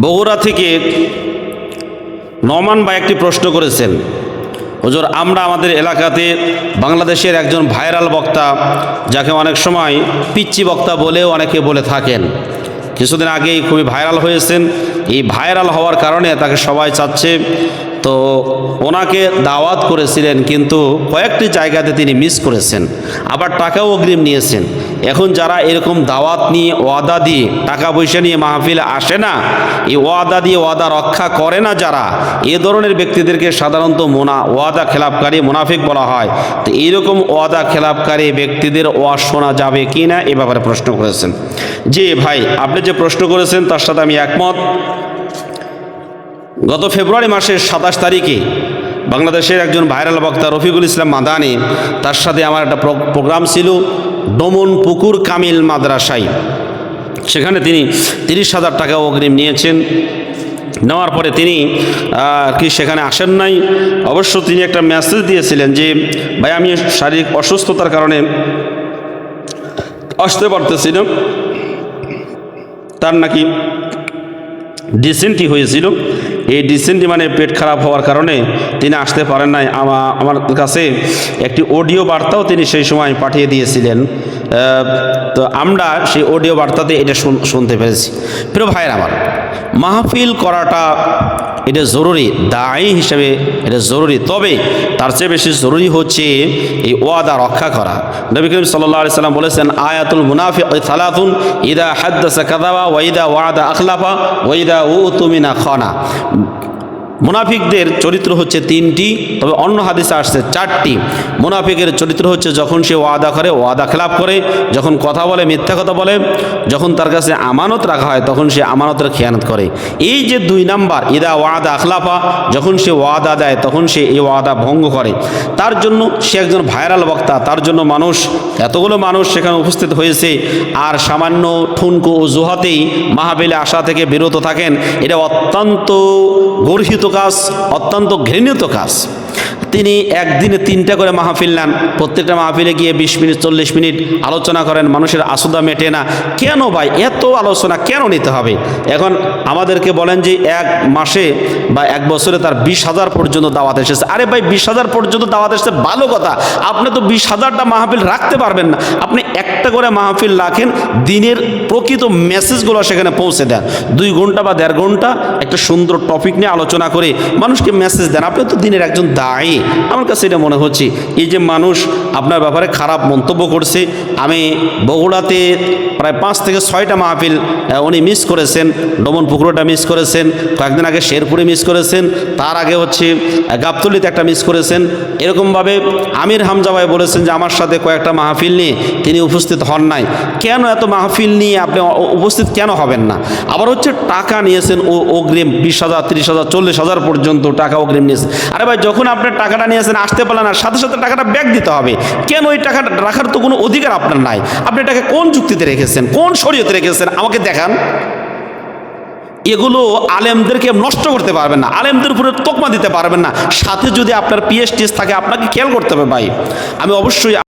বগুড়া থেকে নমান ভাই একটি প্রশ্ন করেছেন, হুজুর আমরা আমাদের এলাকাতে বাংলাদেশের একজন ভাইরাল বক্তা, যাকে অনেক সময় পিচ্চি বক্তা বলেও অনেকে বলে থাকেন, কিছুদিন আগেই খুবই ভাইরাল হয়েছেন। এই ভাইরাল হওয়ার কারণে তাকে সবাই চাচ্ছে, তো ওনাকে দাওয়াত করেছিলেন, কিন্তু কয়েকটি জায়গাতে তিনি মিস করেছেন, আবার টাকাও অগ্রিম নিয়েছেন। এখন যারা এরকম দাওয়াত নিয়ে ওয়াদা দিয়ে টাকা পয়সা নিয়ে মাহফিলে আসে না, এই ওয়াদা দিয়ে ওয়াদা রক্ষা করে না, যারা এ ধরনের ব্যক্তিদেরকে সাধারণত ওয়াদা খেলাপকারী মুনাফিক বলা হয়। তো এইরকম ওয়াদা খেলাপকারী ব্যক্তিদের ওয়াজ শোনা যাবে কি না, এ ব্যাপারে প্রশ্ন করেছেন। জি ভাই, আপনি যে প্রশ্ন করেছেন তার সাথে আমি একমত। গত ফেব্রুয়ারি মাসের 27 তারিখে বাংলাদেশের একজন ভাইরাল বক্তা রফিকুল ইসলাম মাদানি, তার সাথে আমার একটা প্রোগ্রাম ছিল ডোমন পুকুর কামিল মাদ্রাসায়। সেখানে তিনি 30,000 টাকা অগ্রিম নিয়েছেন। নেওয়ার পরে তিনি সেখানে আসেন নাই। অবশ্য তিনি একটা মেসেজ দিয়েছিলেন যে ভাই আমি শারীরিক অসুস্থতার কারণে আসতে পারতেছি না। তার নাকি ডিসেন্ট্রি হয়েছিল, এই ডিসেন্ট্রি মানে পেট খারাপ হওয়ার কারণে তিনি আসতে পারেন নাই। আমার কাছে একটি অডিও বার্তাও তিনি সেই সময় পাঠিয়ে দিয়েছিলেন। তো আমরা সেই অডিও বার্তাতে এটা শুনতে পেরেছি। প্রিয় ভাইয়ের আমার, মাহফিল করাটা এটা জরুরি, দায়ী হিসেবে এটা জরুরি, তবে তার চেয়ে বেশি জরুরি হচ্ছে এই ওয়াদা রক্ষা করা। নবী করিম সাল্লাল্লাহু আলাইহি সাল্লাম বলেছেন, আয়াতুল মুনাফিক সালাতুন, ইদা হাদ্দাসা কাযাবা ওয়া ইদা ওয়াদা আখলাফা ওয়া ইদা উতুমিনা খানা। মুনাফিকদের চরিত্র হচ্ছে 3টি, তবে অন্য হাদিসে আসছে 4টি। মুনাফিকের চরিত্র হচ্ছে যখন সে ওয়াদা করে ওয়াদা খেলাপ করে, যখন কথা বলে মিথ্যা কথা বলে, যখন তার কাছে আমানত রাখা হয় তখন সে আমানতের খেয়ানত করে। এই যে 2 নাম্বার, ইদা ওয়াদা আখলাফা, যখন সে ওয়াদা দেয় তখন সে এই ওয়াদা ভঙ্গ করে। তার জন্য সে একজন ভাইরাল বক্তা, তার জন্য এতগুলো মানুষ সেখানে উপস্থিত হয়েছে, আর সামান্য ঠুনকো অজুহাতেই মাহফিলে আসা থেকে বিরত থাকেন। এটা অত্যন্ত গর্হিত কাজ, অত্যন্ত ঘৃণিত কাজ। তিনি একদিনে 3টা করে মাহফিল নেন, প্রত্যেকটা মাহফিলে গিয়ে 20 মিনিট 40 মিনিট আলোচনা করেন, মানুষের আসুদা মেটে না। কেন ভাই এত আলোচনা কেন নিতে হবে? এখন আমাদেরকে বলেন যে 1 মাসে বা 1 বছরে তার 20,000 পর্যন্ত দাওয়াত এসেছে। আরে ভাই 20,000 পর্যন্ত দাওয়াত এসেছে ভালো কথা, আপনি তো 20,000টা মাহফিল রাখতে পারবেন না। আপনি একটা করে মাহফিল রাখেন, দিনের প্রকৃত মেসেজগুলো সেখানে পৌঁছে দেন। 2 ঘন্টা বা 1.5 ঘন্টা একটা সুন্দর টপিক নিয়ে আলোচনা করে মানুষকে মেসেজ দেন। আপনি তো দিনের একজন দায়ী। আমার কাছে এটা মনে হচ্ছে, এই যে মানুষ আপনার ব্যাপারে খারাপ মন্তব্য করছে। আমি বগুড়াতে প্রায় 5 থেকে 6টা মাহফিল উনি মিস করেছেন। ডোমন পুকুরটা মিস করেছেন, কয়েকদিন আগে শেরপুরে মিস করেছেন, তার আগে হচ্ছে গাবতলীতে একটা মিস করেছেন। এরকমভাবে আমির হামজা ভাই বলেছেন যে আমার সাথে কয়েকটা মাহফিল নিয়ে তিনি উপস্থিত হন নাই। কেন এত মাহফিল নিয়ে আপনি উপস্থিত কেন হবেন না? আবার হচ্ছে টাকা নিয়েছেন অগ্রিম 20,000 30,000 40,000 পর্যন্ত টাকা অগ্রিম নিয়েছেন। আরে ভাই যখন আপনার টাকাটা নিয়েছেন আসতে পারলেন না, সাথে সাথে টাকাটা ব্যাক দিতে হবে। কেন ওই টাকাটা রাখার তো কোনো অধিকার আপনার নাই। আপনি টাকা কোন যুক্তিতে রেখেছেন, কোন শরীয়তে রেখেছেন আমাকে দেখান। এগুলো আলেমদেরকে নষ্ট করতে পারবেন না, আলেমদের উপরে তকমা দিতে পারবেন না। সাথে যদি আপনার পিএইচডি থাকে আপনাকে খেয়াল করতে হবে ভাই। আমি অবশ্যই